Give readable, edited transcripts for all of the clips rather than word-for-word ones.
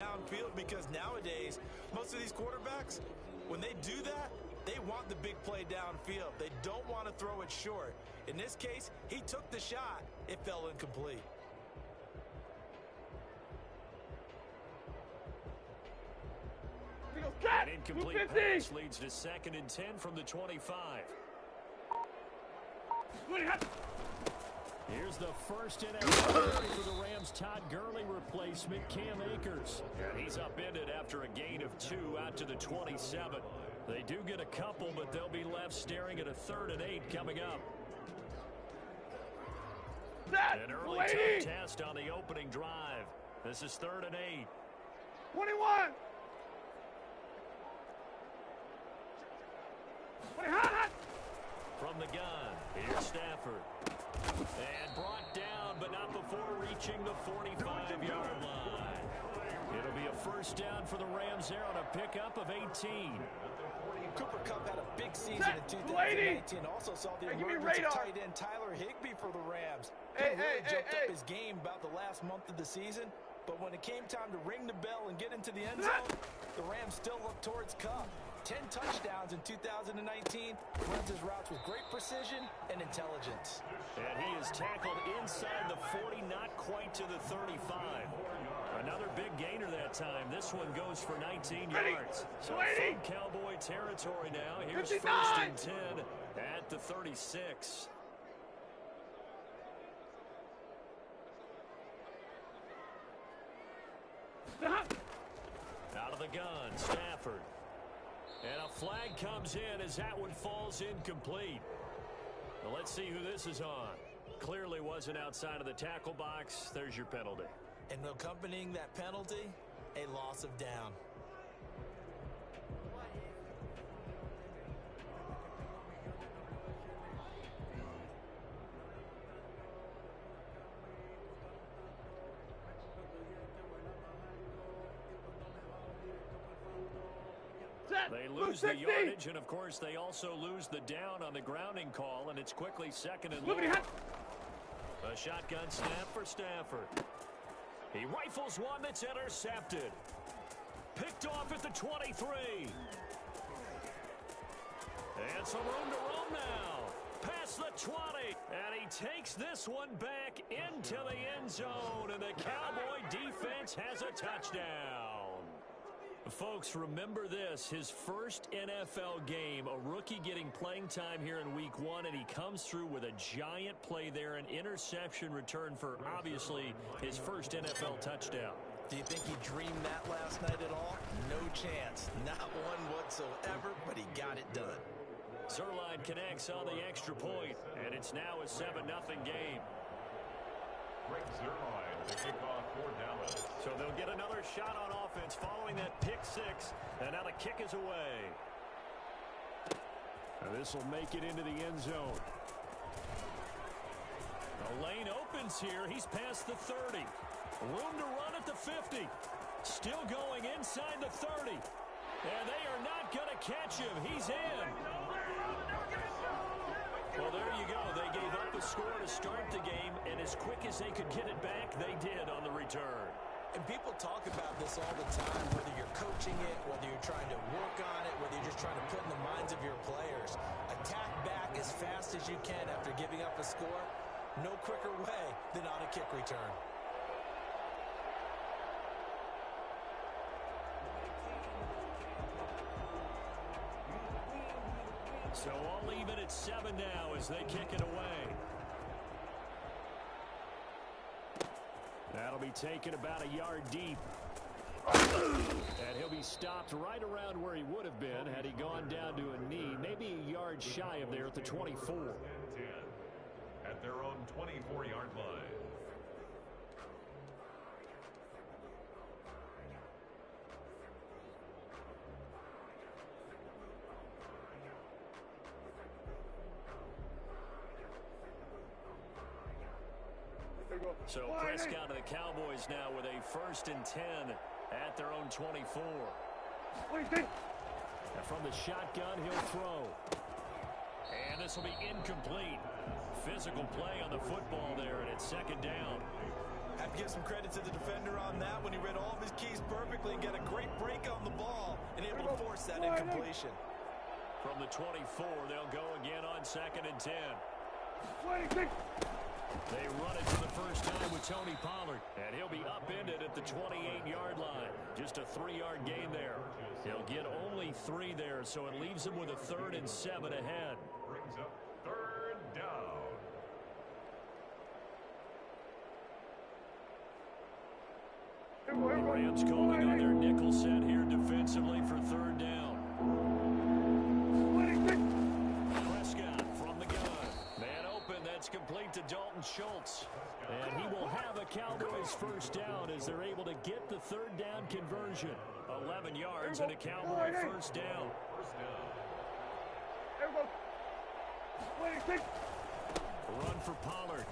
downfield, because nowadays, most of these quarterbacks, when they do that, they want the big play downfield. They don't want to throw it short. In this case, he took the shot. It fell incomplete. An incomplete pass leads to 2nd and 10 from the 25. Here's the first NFL for the Rams' Todd Gurley replacement, Cam Akers. And he's upended after a gain of 2 out to the 27. They do get a couple, but they'll be left staring at a 3rd and 8 coming up. An early tough test on the opening drive. This is 3rd and 8. 21. From the gun, here's Stafford. And brought down, but not before reaching the 45-yard line. It'll be a first down for the Rams there on a pickup of 18. Cooper Kupp had a big season in 2019. Also saw the emergence of tight end Tyler Higbee for the Rams. He really jumped up his game about the last month of the season. But when it came time to ring the bell and get into the end zone, the Rams still looked towards Kupp. 10 touchdowns in 2019, runs his routes with great precision and intelligence. And he is tackled inside the 40, not quite to the 35. Another big gainer that time. This one goes for 19 yards. So from Cowboy territory now, here's 1st and 10 at the 36. Out of the gun, Stafford. And a flag comes in as that one falls incomplete. Well, let's see who this is on. Clearly wasn't outside of the tackle box. There's your penalty. And accompanying that penalty, a loss of down. They lose the yardage, and of course they also lose the down on the grounding call, and it's quickly 2nd and long. A shotgun snap for Stafford. He rifles one that's intercepted. Picked off at the 23. And some room to roam now. Past the 20. And he takes this one back into the end zone, and the Cowboy defense has a touchdown. Folks, remember this, his first NFL game, a rookie getting playing time here in week 1, and he comes through with a giant play there, an interception return for, obviously, his first NFL touchdown. Do you think he dreamed that last night at all? No chance. Not one whatsoever, but he got it done. Zerline connects on the extra point, and it's now a 7-0 game. Greg Zerline to kick off for Dallas. So they'll get another shot on offense following that pick 6, and now the kick is away. Now this will make it into the end zone. The lane opens here. He's past the 30. Room to run at the 50. Still going inside the 30. And they are not going to catch him. He's in. Well, there you go. They gave up a score to start the game, and as quick as they could get it back, they did on the return. And people talk about this all the time, whether you're coaching it, whether you're trying to work on it, whether you're just trying to put in the minds of your players. Attack back as fast as you can after giving up a score. No quicker way than on a kick return. So all even at 7 now as they kick it away. That'll be taken about a yard deep. And he'll be stopped right around where he would have been had he gone down to a knee, maybe a yard shy of there at the 24. At their own 24-yard line. So Prescott and the Cowboys now with a 1st and 10 at their own 24. And from the shotgun, he'll throw. And this will be incomplete. Physical play on the football there, and it's 2nd down. Have to give some credit to the defender on that when he read all of his keys perfectly and got a great break on the ball and able to force that incompletion. From the 24, they'll go again on 2nd and 10. 26. They run it for the first time with Tony Pollard, and he'll be upended at the 28-yard line. Just a 3-yard gain there. He'll get only 3 there, so it leaves him with a 3rd and 7 ahead. Brings up 3rd down. The Rams calling on their nickel set here defensively for 3rd down. Prescott from the gun. Man open, that's complete to Dalton Schultz. And he will have a Cowboys first down as they're able to get the 3rd down conversion. 11 yards and a Cowboy first down. Run for Pollard.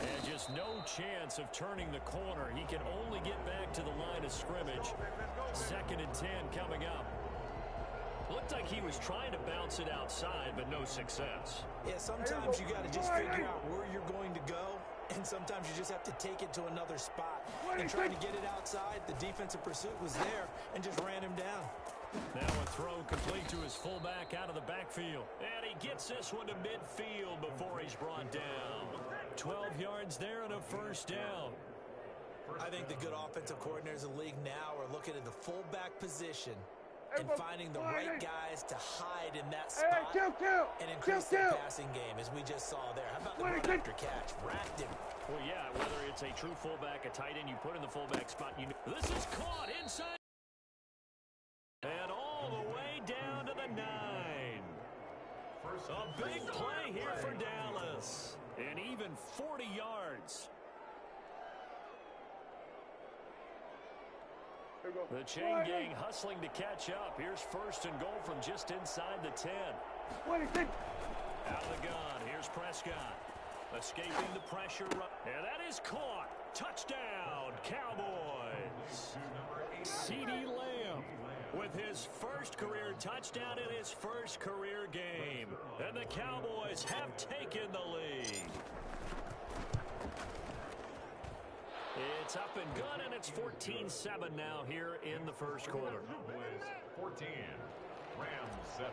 And just no chance of turning the corner. He can only get back to the line of scrimmage. 2nd and 10 coming up. Looked like he was trying to bounce it outside, but no success. Yeah, sometimes you got to just figure out where you're going to go, and sometimes you just have to take it to another spot. And trying to get it outside, the defensive pursuit was there and just ran him down. Now a throw complete to his fullback out of the backfield. And he gets this one to midfield before he's brought down. 12 yards there and a first down. I think the good offensive coordinators in the league now are looking at the fullback position and finding the right guys to hide in that spot and increase their passing game, as we just saw there. How about the run after catch? Racked him. Well, yeah, whether it's a true fullback, a tight end, you put in the fullback spot. This is caught inside. And all the way down to the 9. A big play here for Dallas. And even 40 yards. The chain gang hustling to catch up. Here's 1st and goal from just inside the 10. Out of the gun. Here's Prescott. Escaping the pressure. And that is caught. Touchdown, Cowboys. CeeDee Lamb with his first career touchdown in his first career game. And the Cowboys have taken the lead. It's up and good, and it's 14-7 now here in the first quarter. 14. Rams 7.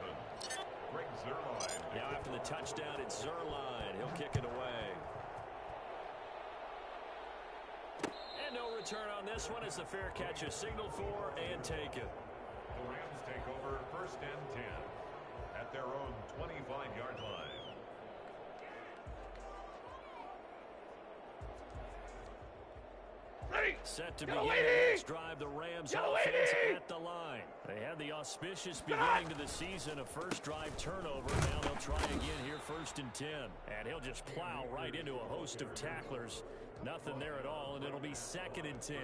Greg Zuerlein. Now after the touchdown, it's Zuerlein. He'll kick it away. And no return on this one as the fair catch is signaled for and taken. The Rams take over 1st and 10 at their own 25-yard line. Set to begin the next drive, the Rams offense at the line. They had the auspicious beginning to the season, a first drive turnover. Now they'll try again here 1st and 10. And he'll just plow right into a host of tacklers. Nothing there at all, and it'll be 2nd and 10.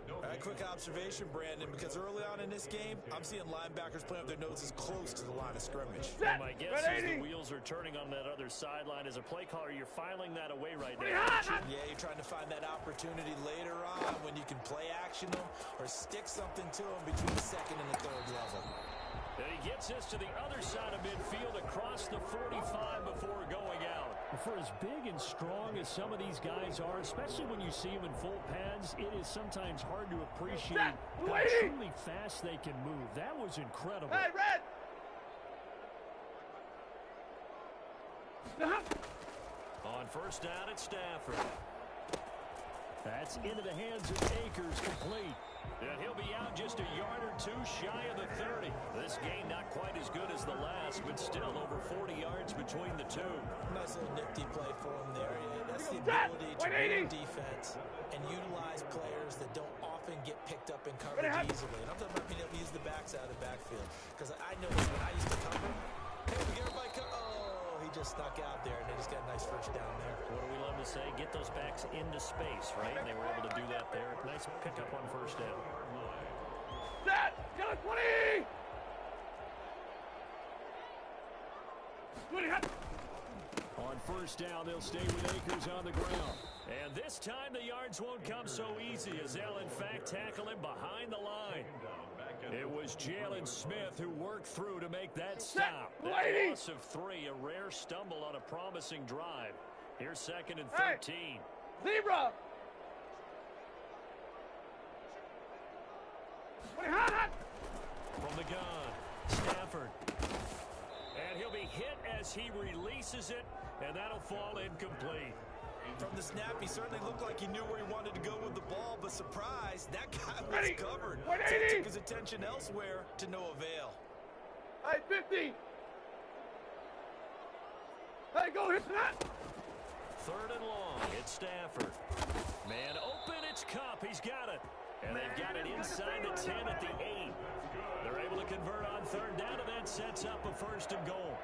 A quick observation, Brandon, because early on in this game, I'm seeing linebackers playing with their noses close to the line of scrimmage. And my guess is the wheels are turning on that other sideline. As a play caller, you're filing that away right now. Yeah, you're trying to find that opportunity later on when you can play action them or stick something to them between the 2nd and the 3rd level. And he gets this to the other side of midfield across the 45 before going out. For as big and strong as some of these guys are, especially when you see them in full pads, it is sometimes hard to appreciate how truly fast they can move. That was incredible. Hey, Red! On 1st down, it's Stafford. That's into the hands of Akers, complete. And he'll be out just a yard or two shy of the 30. This game not quite as good as the last, but still over 40 yards between the two. Nice little nifty play for him there. That's the ability to read defense and utilize players that don't often get picked up in coverage easily. And I'm talking about being able to use the backs out of the backfield. Because I noticed when I used to cover, hey, we get everybody he just snuck out there, and they just got a nice first down there. What do we love to say? Get those backs into space, right? And they were able to do that there. Nice pickup on 1st down. Set! Get it, 20! 20, hot! On 1st down, they'll stay with Akers on the ground. And this time the yards won't come so easy as they'll in fact tackle him behind the line. It was Jalen Smith who worked through to make that stop. That loss of 3, a rare stumble on a promising drive. Here's 2nd and 13. Zebra! the gun. Stafford. And he'll be hit as he releases it, and that'll fall incomplete. From the snap, he certainly looked like he knew where he wanted to go with the ball, but surprise, that guy was covered. So he took his attention elsewhere to no avail. Hey, 50. Hey, go hit that. 3rd and long. It's Stafford. Man open, it's Cup. He's got it. And they've got it inside the 10 at the 8. They're able to convert on 3rd down, and that sets up a 1st and goal.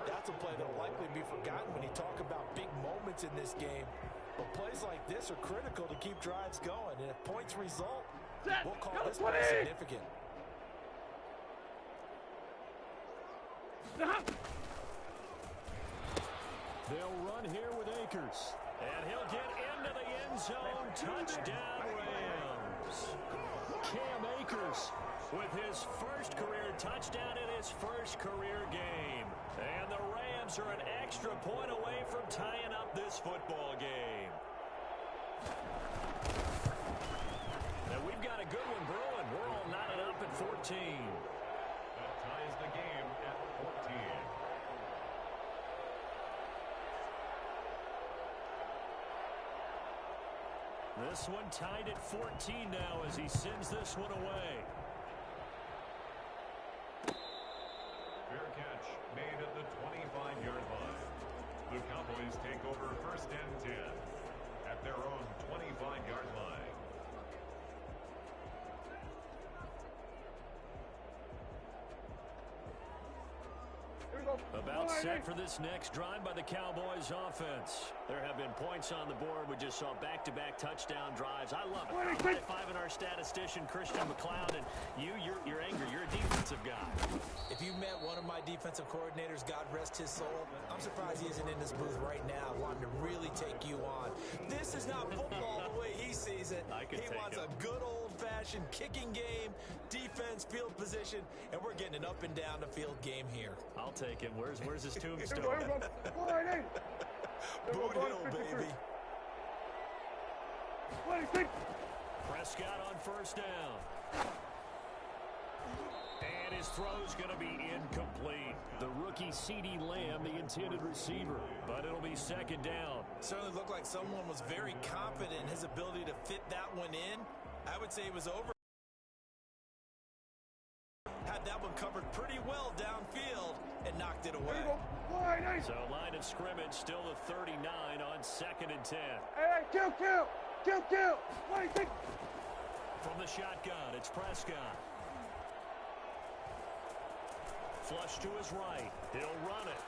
That's a play that will likely be forgotten when you talk about big moments in this game. But plays like this are critical to keep drives going. And if points result, we'll call this play significant. They'll run here with Akers. And he'll get into the end zone. Touchdown, Rams. Cam Akers with his first career touchdown in his first career game. And the Rams are an extra point away from tying up this football game. Now we've got a good one brewing. We're all knotted up at 14. That ties the game at 14. This one tied at 14 now as he sends this one away. Fair catch made at the 25-yard line. The Cowboys take over 1st and 10 at their own 25-yard line. About set for this next drive by the Cowboys offense. There have been points on the board. We just saw back-to-back touchdown drives. I love it. High-fiving our statistician, Christian McLeod, and you're angry. You're a defensive guy. If you met one of my defensive coordinators, God rest his soul, I'm surprised he isn't in this booth right now wanting to really take you on. This is not football the way he sees it. He wants a good old-fashioned kicking game, defense, field position, and we're getting an up and down the field game here. I'll take it. Where's his tombstone? Boot hill, baby. Prescott on 1st down. And his throw's going to be incomplete. The rookie CeeDee Lamb, the intended receiver. But it'll be 2nd down. Certainly looked like someone was very confident in his ability to fit that one in. I would say it was over. Had that one covered pretty well downfield and knocked it away. So line of scrimmage still the 39 on 2nd and 10. Hey, kill. From the shotgun, it's Prescott. Flush to his right. He'll run it.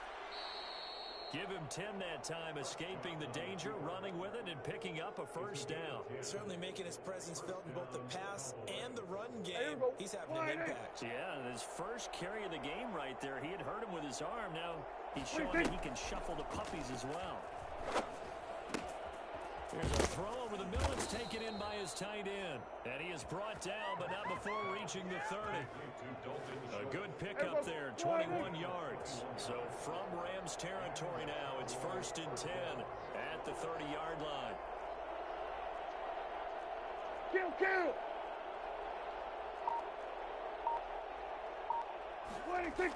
Give him 10 that time, escaping the danger, running with it, and picking up a 1st down. Certainly making his presence felt in both the pass and the run game. He's having an impact. Yeah, his first carry of the game right there. He had hurt him with his arm. Now he's showing that he can shuffle the puppies as well. Here's a throw over the middle. It's taken in by his tight end. And he is brought down, but not before reaching the 30. A good pickup there, 21 yards. So from Rams territory now, it's 1st and 10 at the 30-yard line. Kill. 26.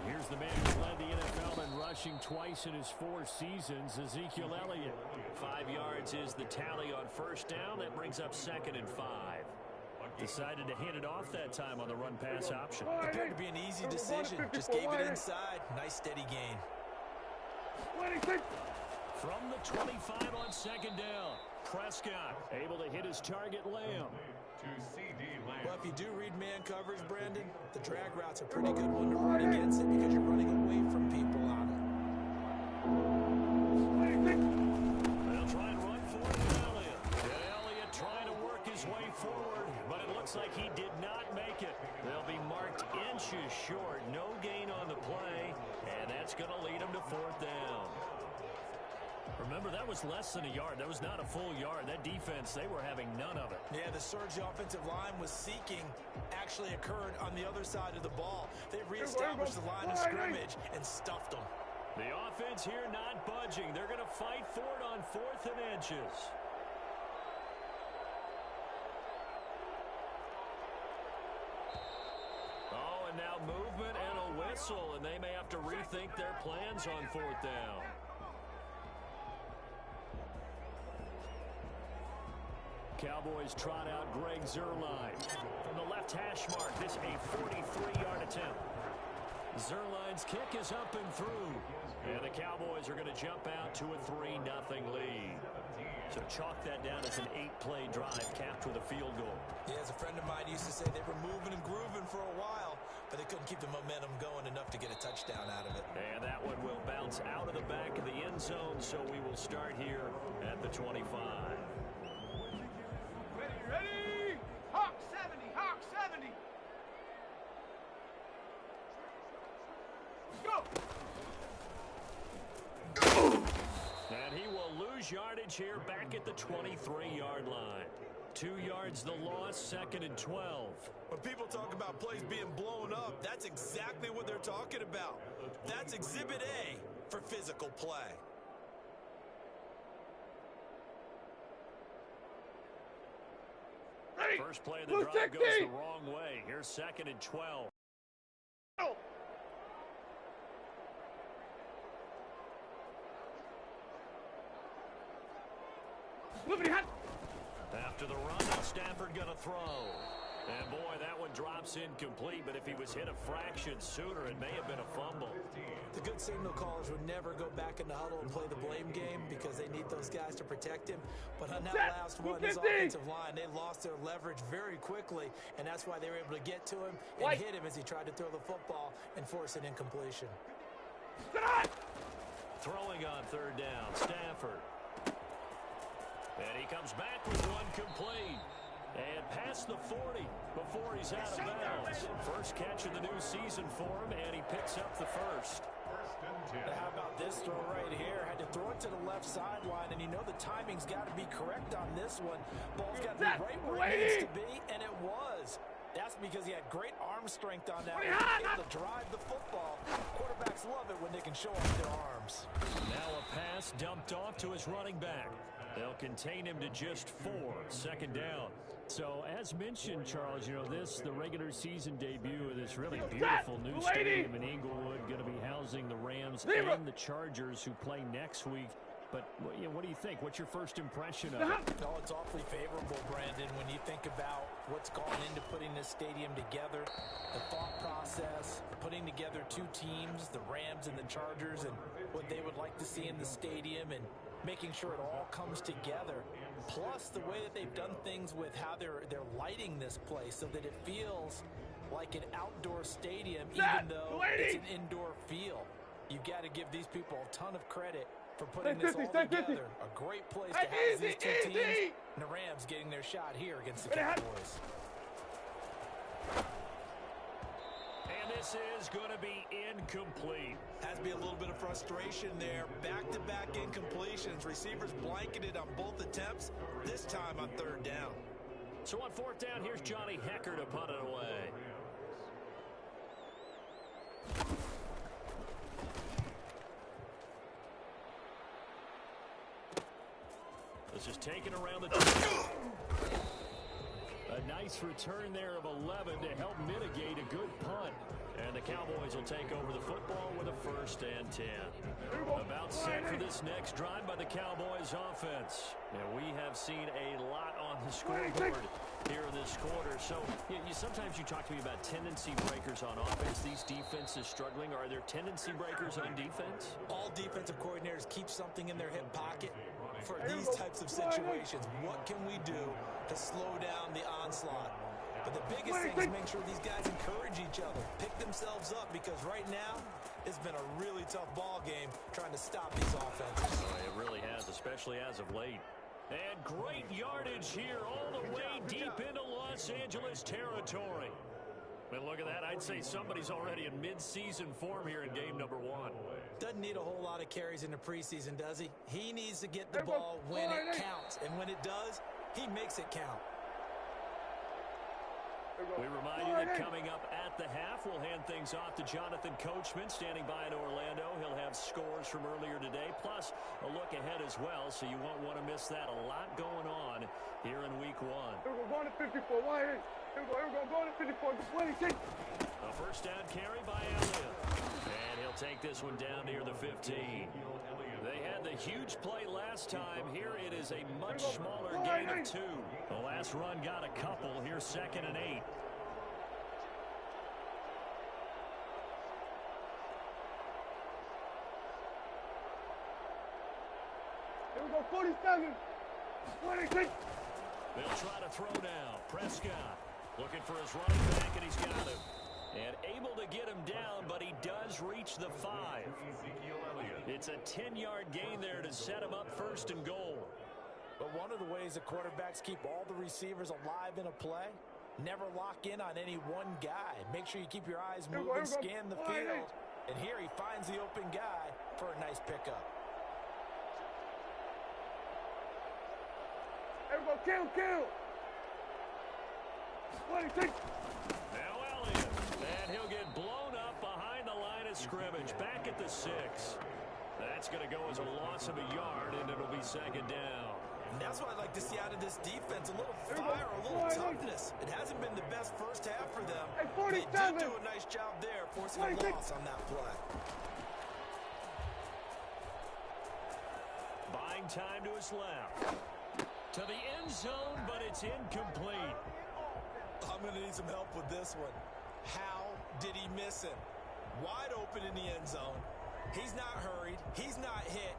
Here's the man who's led the NFL in rushing twice in his 4 seasons, Ezekiel Elliott. 5 yards is the tally on 1st down. That brings up 2nd and 5. Decided to hand it off that time on the run-pass option. Appeared to be an easy decision. Just gave it inside. Nice steady gain. 26. From the 25 on 2nd down. Prescott able to hit his target, Lamb. To CeeDee Lamb. Well, if you do read man coverage, Brandon, the drag route's a pretty good one to run against it because you're running away from people on it. They'll try and run for it with Elliott. And Elliott trying to work his way forward, but it looks like he did not make it. They'll be marked inches short. No gain on the play, and that's going to lead him to 4th down. Remember, that was less than a yard. That was not a full yard. That defense, they were having none of it. Yeah, the surge the offensive line was seeking actually occurred on the other side of the ball. They reestablished the line of scrimmage and stuffed them. The offense here not budging. They're going to fight for it on 4th and inches. And now movement and a whistle, and they may have to rethink their plans on 4th down. Cowboys trot out Greg Zuerlein from the left hash mark. This a 43-yard attempt. Zuerlein's kick is up and through. And the Cowboys are going to jump out to a 3-0 lead. So chalk that down as an 8-play drive capped with a field goal. Yeah, as a friend of mine used to say, they were moving and grooving for a while, but they couldn't keep the momentum going enough to get a touchdown out of it. And that one will bounce out of the back of the end zone, so we will start here at the 25. Ready? Hawk 70, Hawk 70. Go! And he will lose yardage here back at the 23-yard line. 2 yards the loss, 2nd and 12. When people talk about plays being blown up, that's exactly what they're talking about. That's Exhibit A for physical play. Ready? First play of the drive goes the wrong way. Here's 2nd and 12. After the run, Stafford going to throw. And boy, that one drops incomplete, but if he was hit a fraction sooner, it may have been a fumble. The good signal callers would never go back in the huddle and play the blame game because they need those guys to protect him. But on that last one, his offensive line, they lost their leverage very quickly, and that's why they were able to get to him and hit him as he tried to throw the football and force an incompletion. Throwing on 3rd down, Stafford. And he comes back with one complete. And past the 40 before he's out of bounds. First catch of the new season for him, and he picks up the first. Now, how about this throw right here? Had to throw it to the left sideline, and you know the timing's got to be correct on this one. Ball's got to be right where it needs to be, and it was. That's because he had great arm strength on that one. Able to drive the football. Quarterbacks love it when they can show off their arms. Now a pass dumped off to his running back. They'll contain him to just 4, 2nd down. So, as mentioned, Charles, you know, the regular season debut of this really beautiful new stadium in Inglewood, going to be housing the Rams and the Chargers who play next week. But, you know, what do you think? What's your first impression of it? Oh, it's awfully favorable, Brandon, when you think about what's gone into putting this stadium together, the thought process, putting together 2 teams, the Rams and the Chargers, and what they would like to see in the stadium, and making sure it all comes together. Plus, the way that they've done things with how they're lighting this place so that it feels like an outdoor stadium, even though it's an indoor feel. You've got to give these people a ton of credit for putting this all together. A great place to house these 2 teams. And the Rams getting their shot here against the Cowboys. And this is going to be incomplete. Has to be a little bit of frustration there. Back-to-back incompletions. Receivers blanketed on both attempts, this time on 3rd down. So on 4th down, here's Johnny Hecker to punt it away. This is taken around the top. A nice return there of 11 to help mitigate a good punt. And the Cowboys will take over the football with a 1st and 10. About set for this next drive by the Cowboys offense. And we have seen a lot on the scoreboard here in this quarter. So sometimes you talk to me about tendency breakers on offense. These defenses struggling. Are there tendency breakers on defense? All defensive coordinators keep something in their hip pocket for these types of situations. What can we do to slow down the onslaught? But the biggest thing is make sure these guys encourage each other, pick themselves up, because right now it's been a really tough ball game trying to stop these offenses. It really has, especially as of late. And great yardage here all the way deep into Los Angeles territory. And look at that. I'd say somebody's already in mid-season form here in game number 1. Doesn't need a whole lot of carries in the preseason, does he? He needs to get the ball when it counts. And when it does, he makes it count. We remind you that coming up at the half, we'll hand things off to Jonathan Coachman standing by in Orlando. He'll have scores from earlier today, plus a look ahead as well, so you won't want to miss that. A lot going on here in week 1. We're going to 54. Why? Here we go, going to 54, 26. A first down carry by Elliott. And he'll take this one down near the 15. They had the huge play last time. Here it is a much smaller gain of 2. The last run got a couple. Here's 2nd and 8. Here we go, 47, 26. They'll try to throw now. Prescott looking for his running back, and he's got him. And able to get him down, but he does reach the 5. It's a 10-yard gain there to set him up 1st and goal. But one of the ways that quarterbacks keep all the receivers alive in a play, never lock in on any one guy. Make sure you keep your eyes moving, scan the field. And here he finds the open guy for a nice pickup. Here we go, kill. 26. Now Elliott. And he'll get blown up behind the line of scrimmage. Back at the 6. That's going to go as a loss of a yard, and it'll be 2nd down. And that's what I'd like to see out of this defense. A little fire, a little toughness. It hasn't been the best first half for them. They did do a nice job there, forcing a loss on that play. Buying time to his left. To the end zone, but it's incomplete. I'm going to need some help with this one. How did he miss him? Wide open in the end zone. He's not hurried. He's not hit.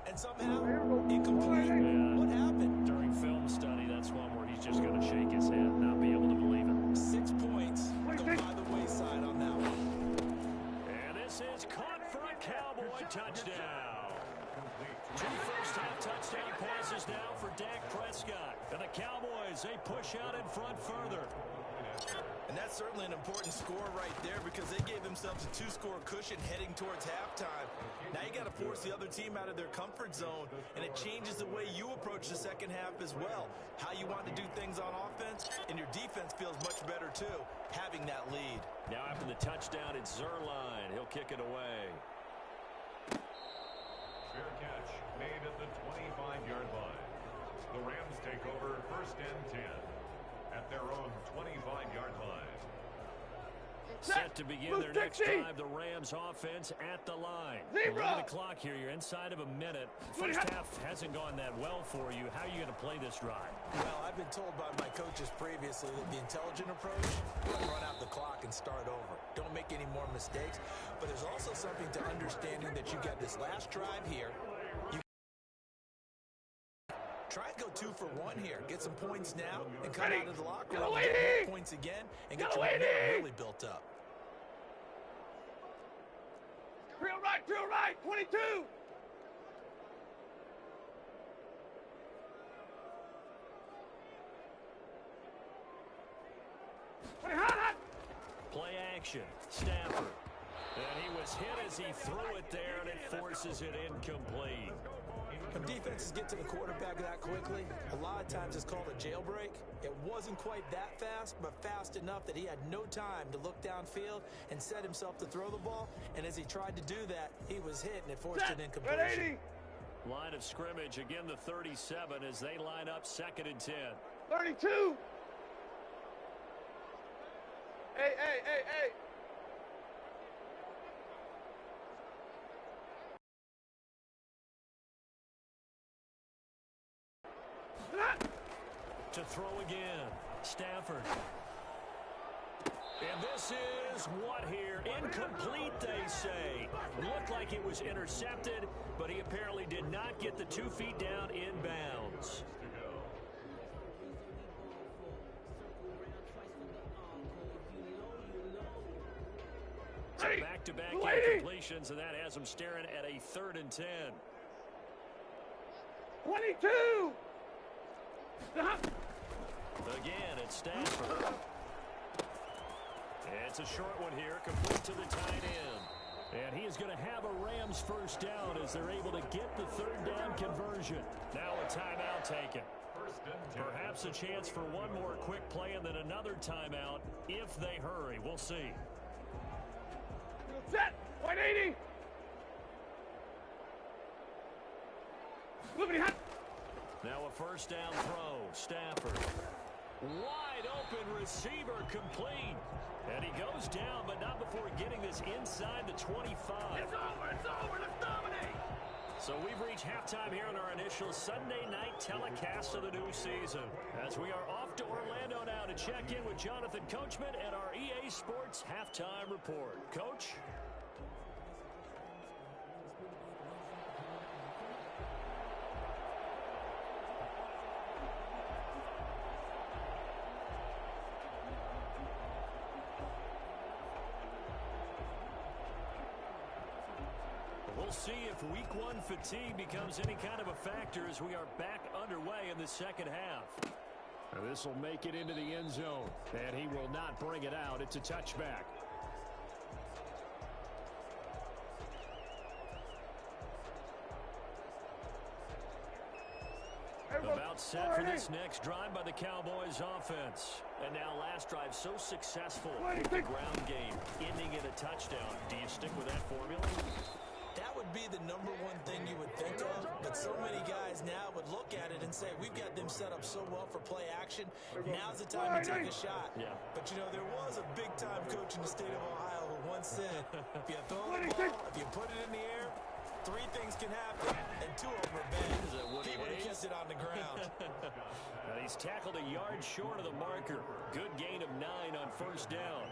And somehow, incomplete. Yeah. What happened? During film study, that's one where he's just going to shake his head, not be able to believe it. 6 points go by the wayside on that one. And this is caught for a Cowboy touchdown. 2 first-half touchdown passes now for Dak Prescott. And the Cowboys, they push out in front further. And that's certainly an important score right there because they gave themselves a 2-score cushion heading towards halftime. Now you got to force the other team out of their comfort zone, and it changes the way you approach the second half as well. How you want to do things on offense, and your defense feels much better too, having that lead. Now after the touchdown, it's Zerline. He'll kick it away. Fair catch made at the 25-yard line. The Rams take over 1st and 10 at their own 25-yard line. Set to begin their next drive, the Rams offense at the line. Look at the clock here. You're inside of a minute. First half hasn't gone that well for you. How are you going to play this drive? Well, I've been told by my coaches previously that the intelligent approach, run out the clock and start over. Don't make any more mistakes. But there's also something to understanding that you got this last drive here. Try and go 2 for 1 here. Get some points now and come out of the locker room and get more points again and get your momentum really built up. Drill right, 22. Hot. Play action. Stafford. And he was hit as he threw it there, and it forces it incomplete. When defenses get to the quarterback that quickly, a lot of times it's called a jailbreak. It wasn't quite that fast, but fast enough that he had no time to look downfield and set himself to throw the ball. And as he tried to do that, he was hit, and it forced an incompletion. Line of scrimmage, again the 37 as they line up 2nd and 10. 32. Hey. To throw again. Stafford. And this is what here? Incomplete, they say. Looked like it was intercepted, but he apparently did not get the 2 feet down in bounds. So back-to-back incompletions, and that has him staring at a 3rd and 10. 22. Again, it's Stafford. It's a short one here, complete to the tight end. And he is going to have a Rams first down as they're able to get the 3rd down conversion. Now a timeout taken. Perhaps a chance for one more quick play and then another timeout if they hurry. We'll see. Set. 180. Moving hot. Now a first down throw. Stafford. Wide open receiver complete. And he goes down, but not before getting this inside the 25. It's over, let's dominate. So we've reached halftime here on our initial Sunday night telecast of the new season. As we are off to Orlando now to check in with Jonathan Coachman and our EA Sports Halftime Report. Coach? We'll see if week one fatigue becomes any kind of a factor as we are back underway in the second half. This will make it into the end zone, and he will not bring it out. It's a touchback. About set for this next drive by the Cowboys offense. And now last drive so successful with the ground game, ending in a touchdown. Do you stick with that formula? That would be the number one thing you would think of, but so many guys now would look at it and say, we've got them set up so well for play action. Now's the time to take a shot. Yeah. But, you know, there was a big-time coach in the state of Ohio who once said, if you throw the ball, if you put it in the air, three things can happen, and two of them are bad. He would have kissed it on the ground. Now he's tackled a yard short of the marker. Good gain of 9 on first down.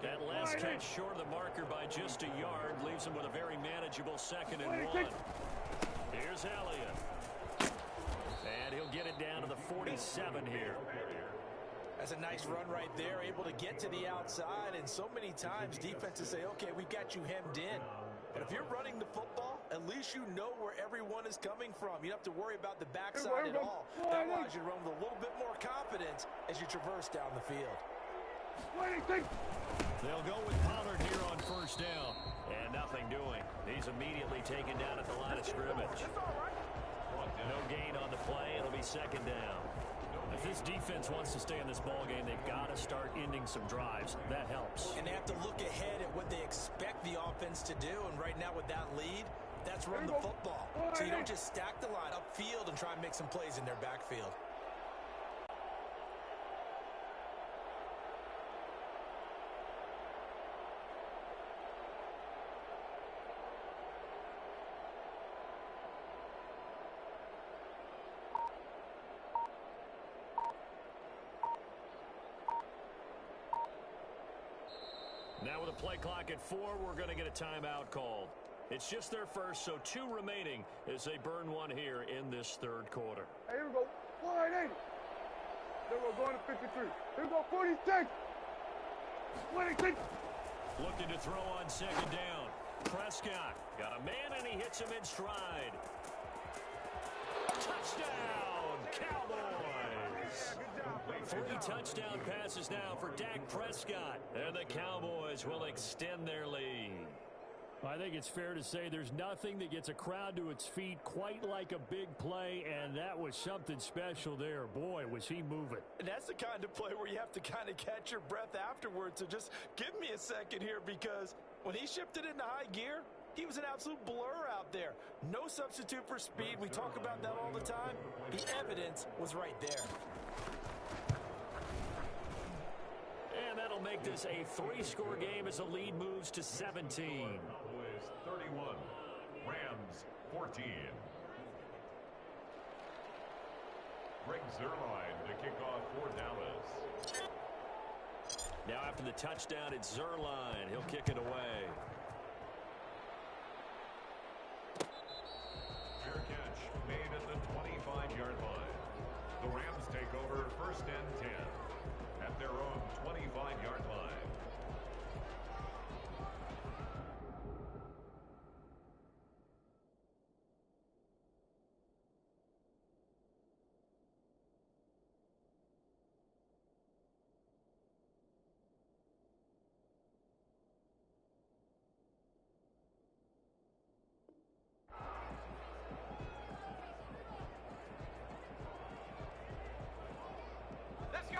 That last catch short of the marker by just a yard leaves him with a very manageable 2nd and 1. Here's Elliott. And he'll get it down to the 47 here. That's a nice run right there, able to get to the outside, and so many times defenses say, okay, we've got you hemmed in. But if you're running the football, at least you know where everyone is coming from. You don't have to worry about the backside at all. That allows you to run with a little bit more confidence as you traverse down the field. They'll go with Pollard here on first down. And nothing doing. He's immediately taken down at the line of scrimmage. No gain on the play. It'll be 2nd down. If this defense wants to stay in this ballgame, they've got to start ending some drives. That helps. And they have to look ahead at what they expect the offense to do. And right now with that lead, that's run the football. So you don't just stack the line upfield and try and make some plays in their backfield. Now with a play clock at 4, we're going to get a timeout called. It's just their first, so 2 remaining as they burn one here in this 3rd quarter. Hey, here we go. 180. Then we're going to 53. Here we go, 46. 26. Looking to throw on 2nd down. Prescott got a man, and he hits him in stride. Touchdown, Cowboys! 3 touchdown passes now for Dak Prescott, and the Cowboys will extend their lead. I think it's fair to say there's nothing that gets a crowd to its feet quite like a big play, and that was something special there. Boy, was he moving. And that's the kind of play where you have to kind of catch your breath afterwards. So just give me a second here, because when he shifted into high gear, he was an absolute blur out there. No substitute for speed. We talk about that all the time. The evidence was right there. And that'll make this a 3-score game as the lead moves to 17. Cowboys 31, Rams 14. Greg Zuerlein to kick off for Dallas. Now after the touchdown, it's Zuerlein. He'll kick it away. Fair catch made at the 25-yard line. The Rams take over 1st and 10 at their own 25-yard line.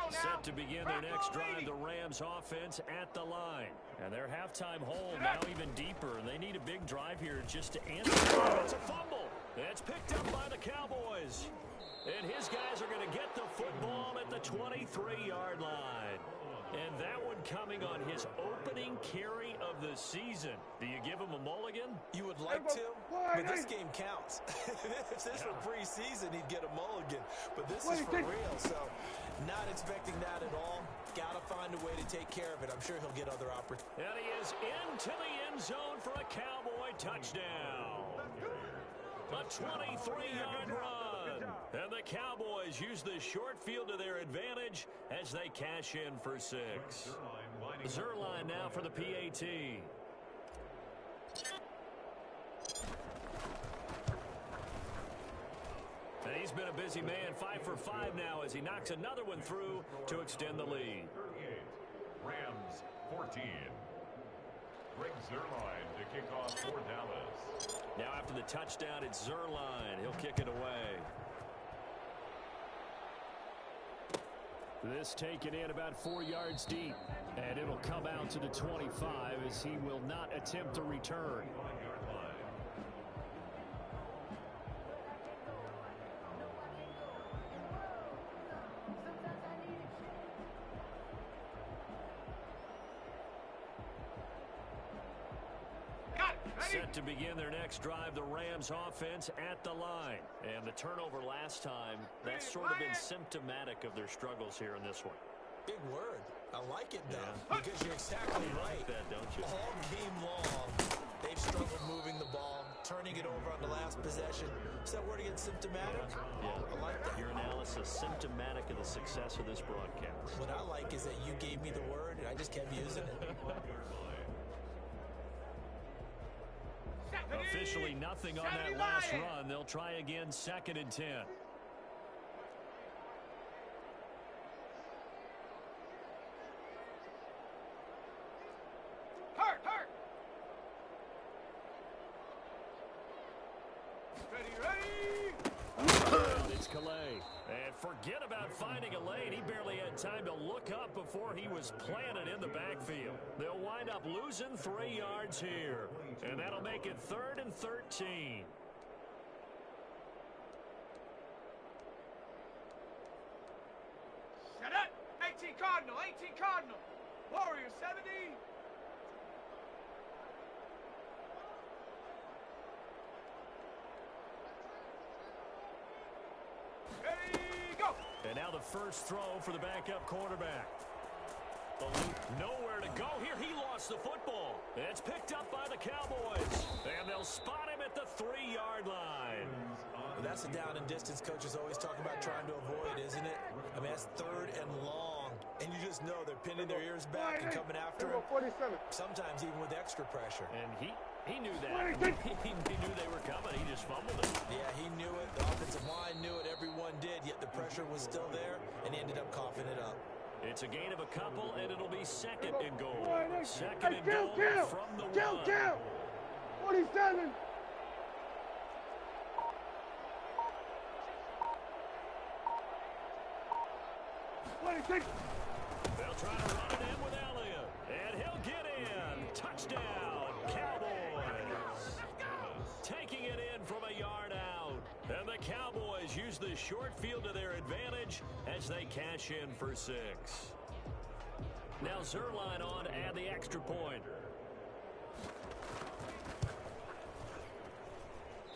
Set to begin their next drive, the Rams offense at the line. And their halftime hole now even deeper. They need a big drive here just to answer. It's a fumble. It's picked up by the Cowboys. And his guys are going to get the football at the 23-yard line. And that one coming on his opening carry of the season. Do you give him a mulligan? You would like to, but this game counts. If this were preseason, he'd get a mulligan. But this is for real, so not expecting that at all. Got to find a way to take care of it. I'm sure he'll get other opportunities. And he is into the end zone for a Cowboy touchdown. A 23-yard run. And the Cowboys use the short field to their advantage as they cash in for 6. Zerline now for the PAT. And he's been a busy man, 5 for 5 now as he knocks another one through to extend the lead. 38. Rams 14. Greg Zerline to kick off for Dallas. Now after the touchdown, it's Zerline. He'll kick it away. This taken in about 4 yards deep. And it'll come out to the 25 as he will not attempt to return. Set to begin their next drive, the Rams offense at the line. And the turnover last time, that's sort of been symptomatic of their struggles here in this one. Big word. I like it, though, because you're exactly right. Like that, don't you? All game long, they've struggled moving the ball, turning it over on the last possession. Is that word again, symptomatic? Yeah. I like that. Your analysis, symptomatic of the success of this broadcast. What I like is that you gave me the word, and I just kept using it. Officially nothing on that last run. They'll try again, 2nd and 10. Hurt! Ready! It's Calais. And forget about finding a lane. He barely had time to look up before he was planted in the backfield. They'll wind up losing 3 yards here. And that'll make it 3rd and 13. Shut up! 18 Cardinal! Warrior 70! Ready, go! And now the first throw for the backup quarterback. Nowhere to go here. He lost the football. It's picked up by the Cowboys. And they'll spot him at the 3-yard line. Well, that's a down and distance coaches always talk about trying to avoid, isn't it? I mean, that's 3rd and long. And you just know they're pinning their ears back and coming after him. 47. Sometimes even with extra pressure. And he knew that. He knew they were coming. He just fumbled it. Yeah, he knew it. The offensive line knew it. Everyone did. Yet the pressure was still there, and he ended up coughing it up. It's a gain of a couple, and it'll be 2nd and goal. 2nd and goal from the 1. 47. They'll try to run it in with Elliott, and he'll get in. Touchdown, Cowboys. Taking it in from a yard out. And the Cowboys use the short field to their advantage as they cash in for 6. Now Zerline on to add the extra point.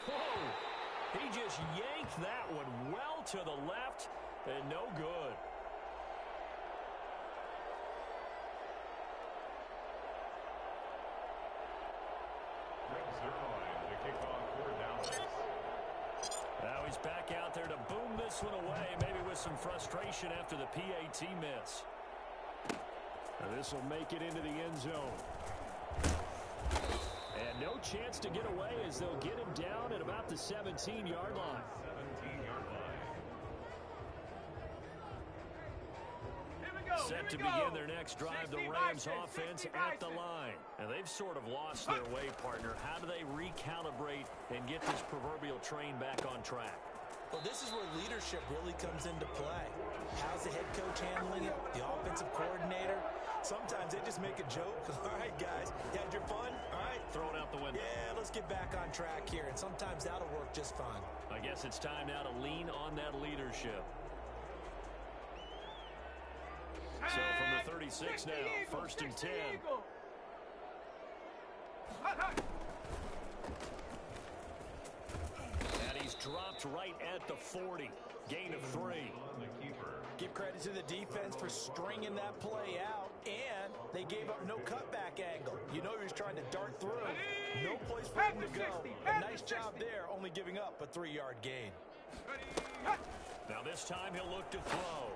Whoa! He just yanked that one well to the left, and no good. Greg Zerline to kick off for Dallas. Now he's back out there to boom this one away, maybe with some frustration after the PAT miss. And this will make it into the end zone. And no chance to get away as they'll get him down at about the 17-yard line. 17-yard line. Set to begin their next drive, the Rams offense at the line. And they've sort of lost their way, partner. How do they recalibrate and get this proverbial train back on track? Well, this is where leadership really comes into play. How's the head coach handling it? The offensive coordinator? Sometimes they just make a joke. All right, guys, you had your fun? All right. Throw it out the window. Yeah, let's Let's get back on track here, and sometimes that'll work just fine. I guess it's time now to lean on that leadership. So from the 36 now, 1st and 10. And he's dropped right at the 40. Gain of 3. Give credit to the defense for stringing that play out, and they gave up no cutback angle. You know he was trying to dart through. No place for him to go. A nice job there, only giving up a 3-yard gain. Now this time he'll look to throw.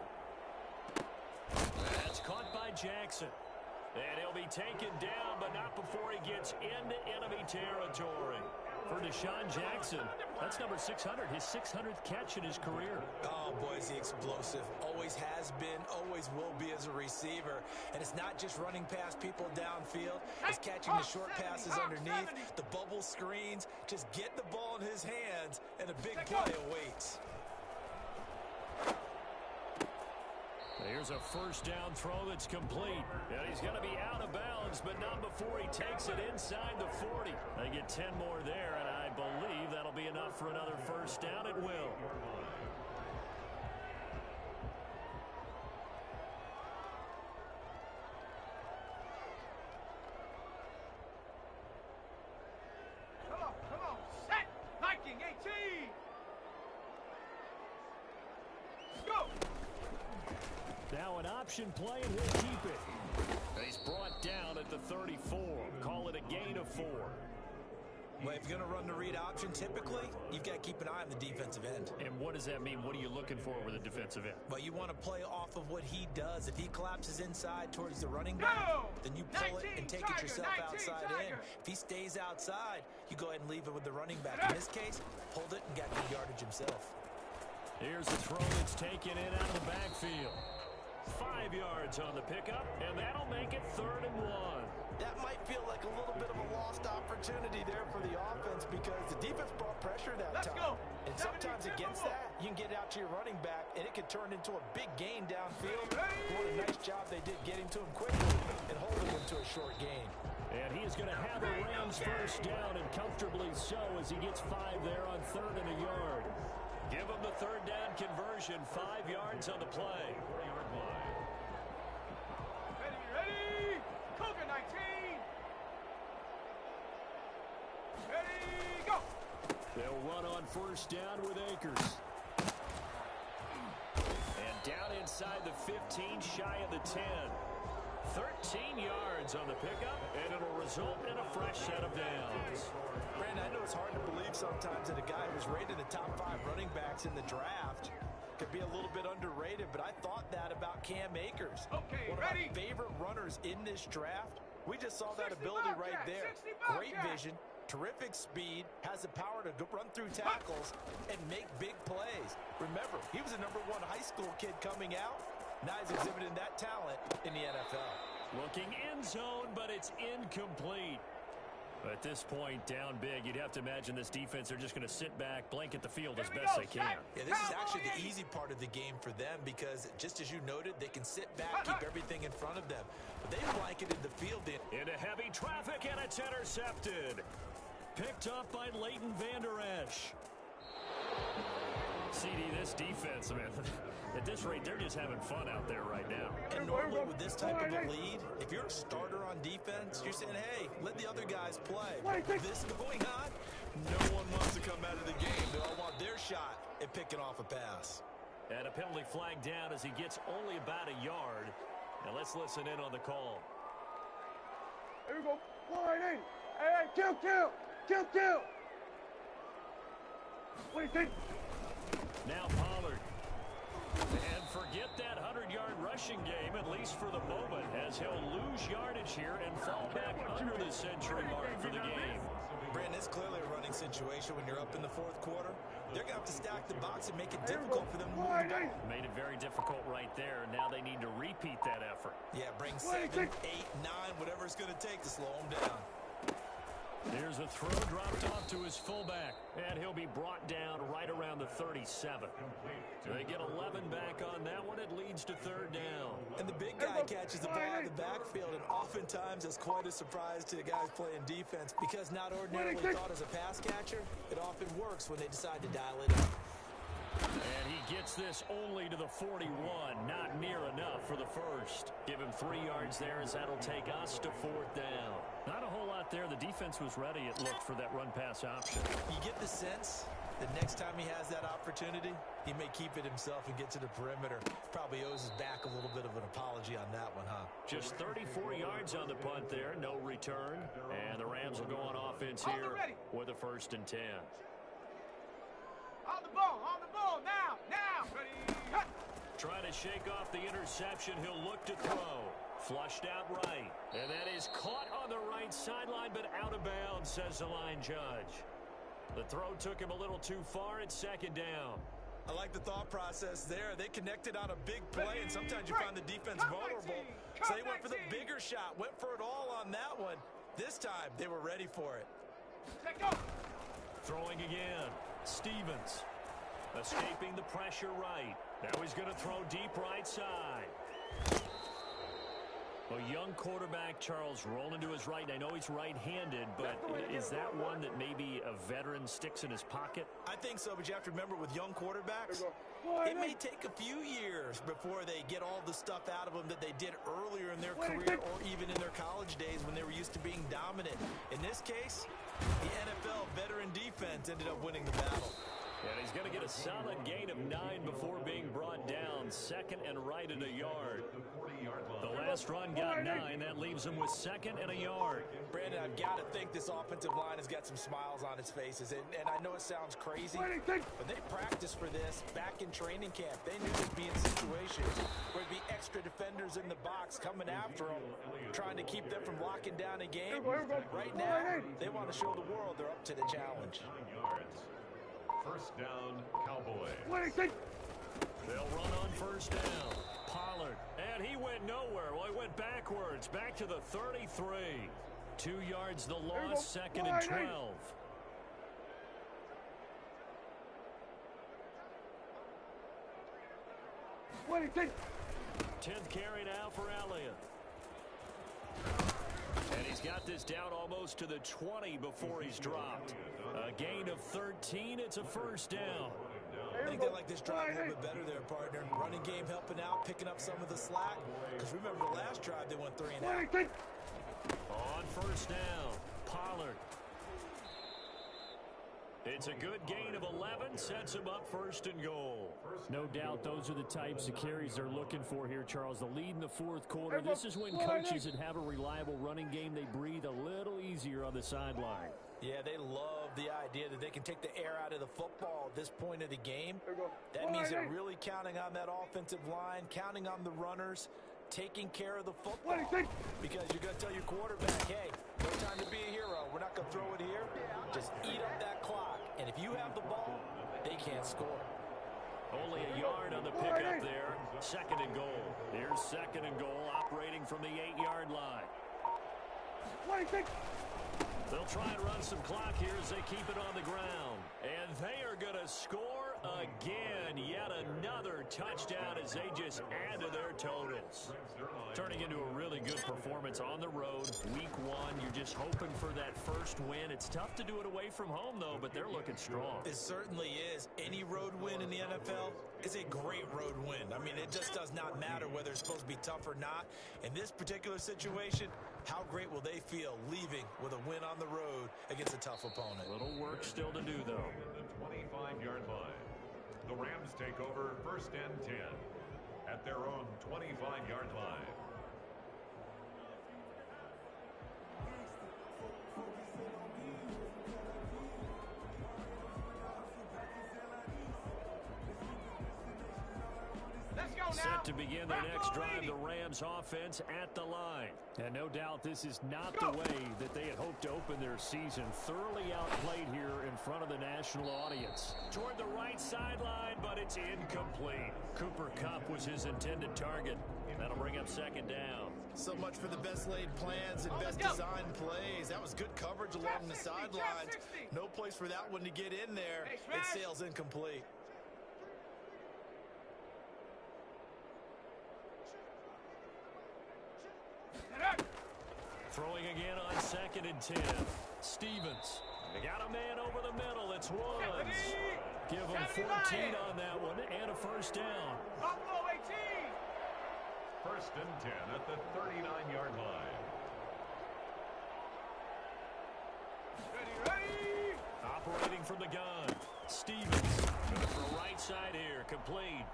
That's caught by Jackson. And he'll be taken down, but not before he gets into enemy territory. For Deshaun Jackson, that's number 600, his 600th catch in his career. Oh, boy, is he explosive. Always has been, always will be as a receiver. And it's not just running past people downfield. It's catching the short passes underneath, the bubble screens, just get the ball in his hands, and a big play awaits. Here's a first down throw that's complete. And he's going to be out of bounds, but not before he takes it inside the 40. They get 10 more there, and I believe that'll be enough for another first down at will. Come on, set! Viking 18! Go! Now an option play, and he'll keep it. He's brought down at the 34. Call it a gain of 4. Well, if you're going to run the read option, typically, you've got to keep an eye on the defensive end. And what does that mean? What are you looking for with a defensive end? Well, you want to play off of what he does. If he collapses inside towards the running back, then you pull it and take it yourself outside in. If he stays outside, you go ahead and leave it with the running back. In this case, hold it and get good yardage himself. Here's a throw that's taken in out of the backfield. 5 yards on the pickup, and that'll make it 3rd and 1. That might feel like a little bit of a lost opportunity there for the offense because the defense brought pressure that time. And sometimes against that, you can get out to your running back, and it can turn into a big gain downfield. What a nice job they did getting to him quickly and holding him to a short gain. And he's going to have a Rams first down, and comfortably so as he gets 5 there on 3rd and a yard. Give him the 3rd down conversion, 5 yards on the play. Ready! Cougar 19! Ready, go! They'll run on first down with Akers. And down inside the 15, shy of the 10. 13 yards on the pickup, and it'll result in a fresh set of downs. Brandon, I know it's hard to believe sometimes that a guy who's rated the top 5 running backs in the draft could be a little bit underrated, but I thought that about Cam Akers. Okay, one of my favorite runners in this draft. We just saw that ability right there. Great vision, terrific speed, has the power to run through tackles and make big plays. Remember, he was a #1 high school kid coming out. Now he's exhibiting that talent in the NFL. Looking end zone, but it's incomplete. At this point, down big, you'd have to imagine this defense are just going to sit back, blanket the field as best they can. Yeah, this is actually the easy part of the game for them because, just as you noted, they can sit back, keep everything in front of them. But they blanketed the field in. Into heavy traffic, and it's intercepted. Picked up by Leighton Vander Esch. CD, this defense, man, at this rate, they're just having fun out there right now. And normally with this type of a lead, if you're a starter on defense, you're saying, hey, let the other guys play. With this going on, no one wants to come out of the game. They all want their shot at picking off a pass. And a penalty flag down as he gets only about a yard. Now let's listen in on the call. Here we go. 180. Hey, kill. What do you think? Now Pollard. And forget that 100-yard rushing game, at least for the moment, as he'll lose yardage here and fall back under the century mark for the game. Brandon, it's clearly a running situation when you're up in the 4th quarter. They're going to have to stack the box and make it difficult for them to move the ball. Made it very difficult right there. Now they need to repeat that effort. Yeah, bring 7, 8, 9, whatever it's going to take to slow them down. Here's a throw dropped off to his fullback, and he'll be brought down right around the 37. They get 11 back on that one. It leads to third down. And the big guy catches the ball in the backfield, and oftentimes it's quite a surprise to the guys playing defense because not ordinarily thought as a pass catcher, it often works when they decide to dial it up. And he gets this only to the 41, not near enough for the first. Give him 3 yards there as that'll take us to fourth down. Not a whole lot there. The defense was ready, it looked, for that run-pass option. You get the sense that next time he has that opportunity, he may keep it himself and get to the perimeter. Probably owes his back a little bit of an apology on that one, huh? Just 34 yards on the punt there, no return. And the Rams will go on offense here with a 1st and 10. On the ball, now. Ready. Trying to shake off the interception. He'll look to throw. Flushed out right. And that is caught on the right sideline, but out of bounds, says the line judge. The throw took him a little too far. It's 2nd down. I like the thought process there. They connected on a big play, and sometimes you find the defense vulnerable. So they went for the bigger shot, went for it all on that one. This time, they were ready for it. Throwing again. Stevens escaping the pressure right. Now he's going to throw deep right side. A young quarterback, Charles, rolling to his right. And I know he's right-handed, but is that one that maybe a veteran sticks in his pocket? I think so, but you have to remember with young quarterbacks, it may take a few years before they get all the stuff out of them that they did earlier in their career or even in their college days when they were used to being dominant. In this case, the NFL veteran defense ended up winning the battle. And he's going to get a solid gain of 9 before being brought down. 2nd and right at a yard. The last run got 9. That leaves him with 2nd and a yard. Brandon, I've got to think this offensive line has got some smiles on its faces. And I know it sounds crazy, but they practiced for this back in training camp. They knew there'd be in situations where there'd be extra defenders in the box coming after them, trying to keep them from locking down a game. Right now, they want to show the world they're up to the challenge. 1st down, Cowboys. They'll run on 1st down. Pollard. And he went nowhere. Well, he went backwards. Back to the 33. 2 yards the loss. 2nd and 12. Tenth carry now for Elliott. And he's got this down almost to the 20 before he's dropped. A gain of 13. It's a 1st down. I think they like this drive a little bit better there, partner. Running game helping out, picking up some of the slack. Because remember the last drive, they went 3 and out. On 1st down, Pollard. It's a good gain of 11, sets him up 1st and goal. No doubt those are the types of carries they're looking for here, Charles. The lead in the 4th quarter. This is when coaches that have a reliable running game, they breathe a little easier on the sideline. Yeah, they love the idea that they can take the air out of the football at this point of the game. That means they're really counting on that offensive line, counting on the runners, taking care of the football. Because you're going to tell your quarterback, hey, no time to be a hero. We're not going to throw it here. Just eat up that clock. And if you have the ball, they can't score. Only a yard on the pickup there. 2nd and goal. Here's 2nd and goal, operating from the 8-yard line. They'll try and run some clock here as they keep it on the ground. And they are going to score again. Yet another touchdown as they just add to their totals. Turning into a really good performance on the road. Week 1, you're just hoping for that first win. It's tough to do it away from home, though, but they're looking strong. It certainly is. Any road win in the NFL is a great road win. I mean, it just does not matter whether it's supposed to be tough or not. In this particular situation, how great will they feel leaving with a win on the road against a tough opponent? A little work still to do, though. The 25-yard line. The Rams take over 1st and 10 at their own 25-yard line. Set to begin their next drive, the Rams offense at the line. And no doubt this is not the way that they had hoped to open their season. Thoroughly outplayed here in front of the national audience. Toward the right sideline, but it's incomplete. Cooper Kupp was his intended target. That'll bring up second down. So much for the best laid plans and best designed plays. That was good coverage along the sidelines. No place for that one to get in there. It sails incomplete. Throwing again on 2nd and 10. Stevens. They got a man over the middle. It's Woods. Give him 14 on that one and a first down. 1st and 10 at the 39-yard line. Operating from the gun. Stevens. Going for a right side here. Complete.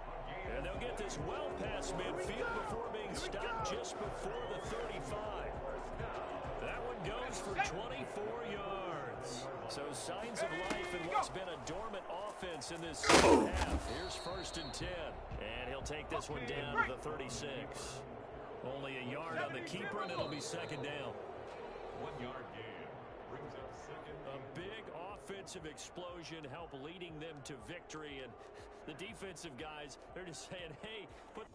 And they'll get this well past midfield before being stopped just before the 35. That one goes for 24 yards. So signs of life in what's been a dormant offense in this second half. Here's 1st and 10. And he'll take this one down to the 36. Only a yard on the keeper, and it'll be second down. 1-yard gain brings up second. A big offensive explosion help leading them to victory. And the defensive guys, they're just saying, hey, put...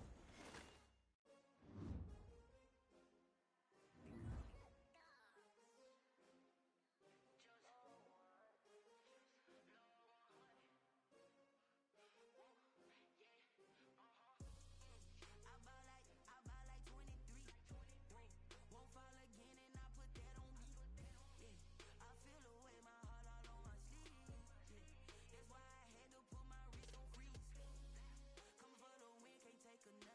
Take a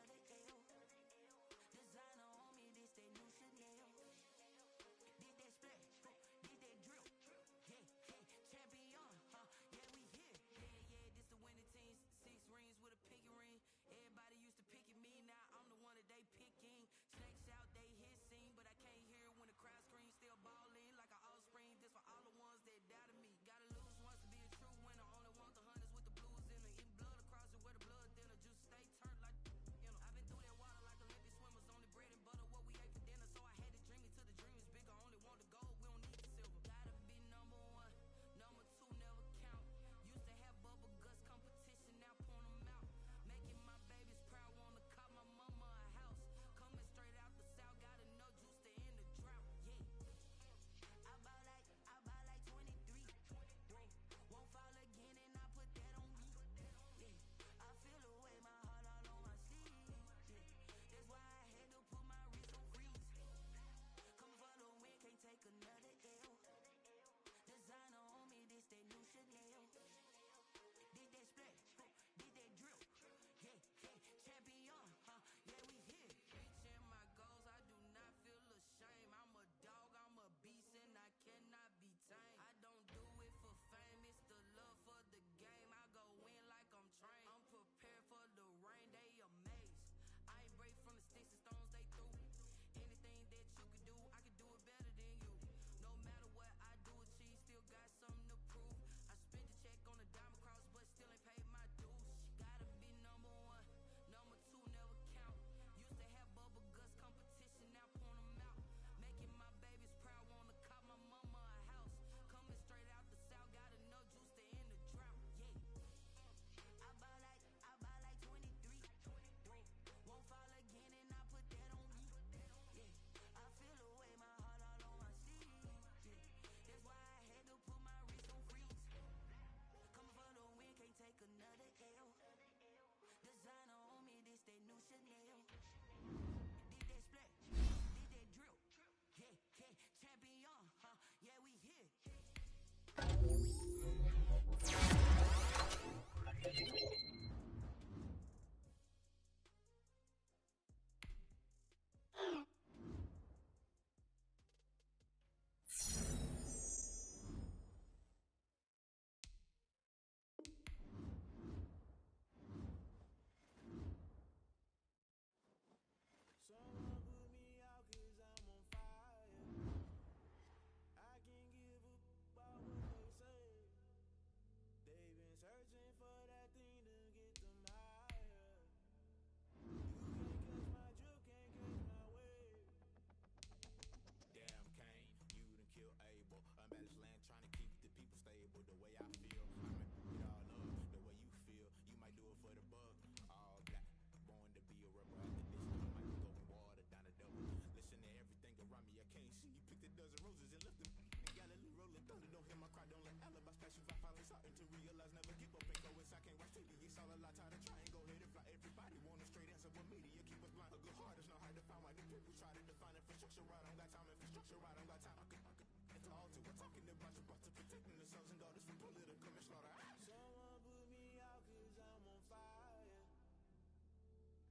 Talking about you, about to protecting the sons and daughters from political manslaughter. Someone put me out cause I'm on fire.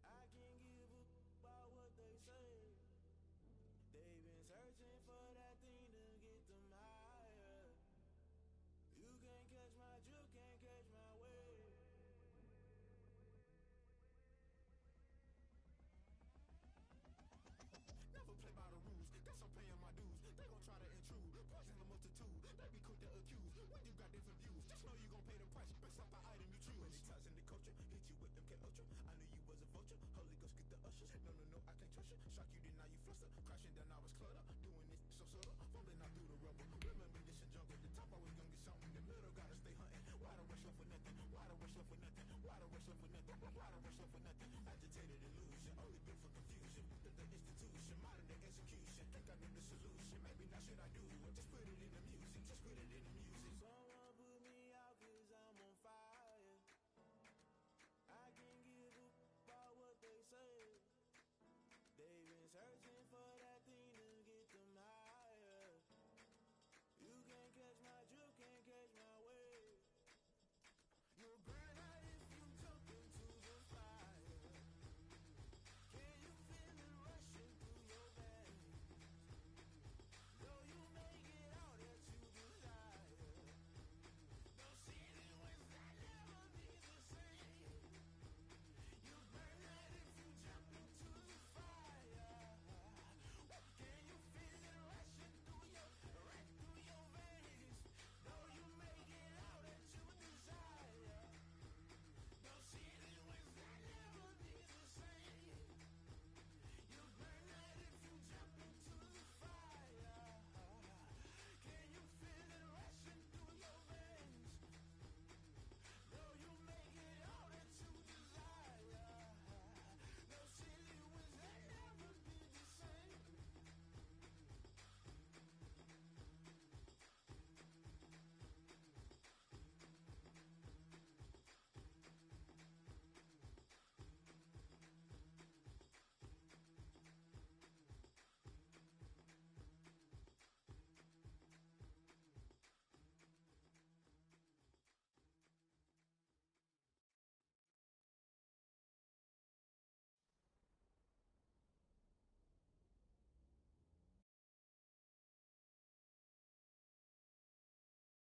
I can't give a about what they say. They've been searching for that thing to get them higher. You can't catch my drift, can't catch my wave. Never play by the rules, guess I'm paying my dues. They gon' try to intrude, poison the multitude. They be quick to accuse, we do got different views. Just know you gon' pay the price, based off the item you choose. Many ties in the culture, hit you with them K-Ultra. I knew you was a vulture, Holy Ghost get the ushers. No, I can't trust you. Shock you, then now you fluster. Crashing down, I was clutter. Doing this so subtle, fumbling out through the rubble. Remember this and jungle, the top always gonna get something. The middle gotta stay hunting. Why the rush left for nothing? Why the rush left for nothing? Why the rush left for nothing? Why the